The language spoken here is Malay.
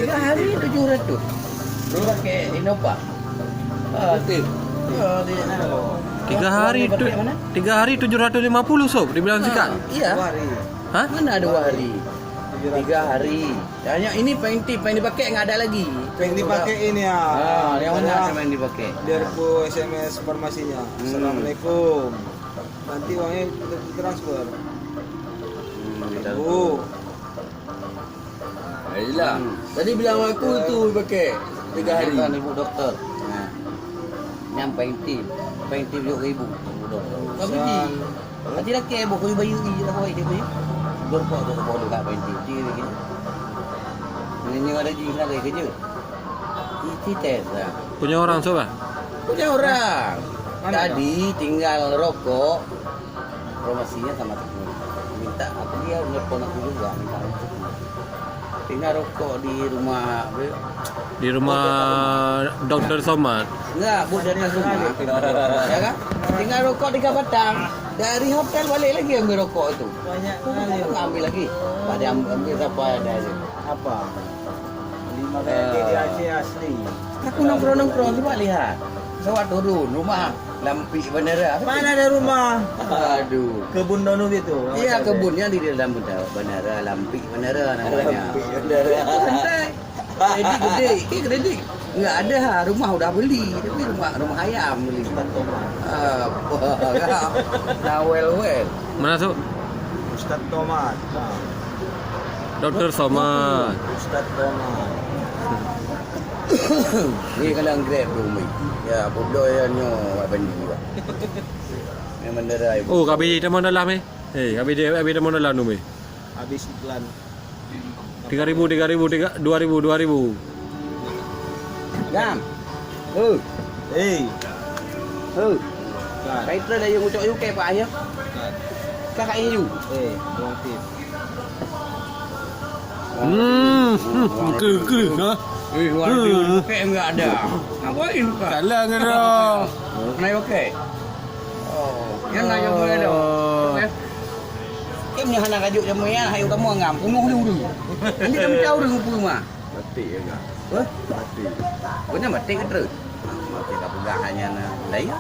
3 hari 700. Lu pakai Innova. Betul. Tiga hari 750 sob dibilang sikat. Iya. Hah? Mana ada 2 hari? 3 hari. Hanya ini paling dipakai nggak ada lagi. Yang dipakai ini ya. Yang mana yang dipakai? Biar ku SMS informasinya. Assalamualaikum. Nanti uangnya transfer. Ayolah. Tadi bilang aku tu pakai 3 hari. Kan ibu doktor. Nah. Yang painti 20,000 ibu doktor. Tapi nanti laki ibu kau bayu ni lah kau dia punya. Doktor tu kau dekat painti dia begini. Ini ada jin lagi kerja. Ini tes lah. Punya orang sob ah? Punya orang. Tadi tinggal rokok. Promosinya sama teman. Minta aku dia nelfon aku juga minta rokok. Tinggal rokok di rumah Dr. Somad. Enggak, bu dari rumah. Ya kan? Tinggal rokok di Kabatang. Dari hotel balik lagi ambil rokok itu. Banyak kali. Ambil lagi. Pada ambil siapa ada itu. Apa? 5 kali Aceh asli. Aku nongkrong coba lihat. Pesawat turun rumah Lampi bandara. Mana ada rumah? Aduh. Kebun dono gitu. Iya, kebunnya di dalam bandara Lampi bandara namanya. Lampi bandara. Santai. Kredit gede, kredit. Enggak ada, rumah udah beli, tapi rumah ayam beli. Nah, well. Mana sob? Ustaz Tomat. Dr. Somad. Ustaz Tomat. Ni kalau Grab tu mi. Ya, bodoh ya nyo bandi juga. Yang bandara ibu. Oh, kabi dia mau dalam eh. Kabi dia mau dalam tu mi. Habis iklan. 3,000, 2,000. Jam. Kaitan dah yang ucap UK Pak Ayah. Kakak Ayu. Buang tip. Kering ha. Warna UK enggak ada. Ngapain Pak? Salah ngero. Naik UK. Oh, yang nak yang boleh dah. Kim ni hana kajuk jamu ya, hayu kamu ngam, punguh dulu. Nanti kamu tahu dengan rumah. Mati ya enggak? Mati. Punya mati ke terus? Mati tak pegang hanya na. Dah ya.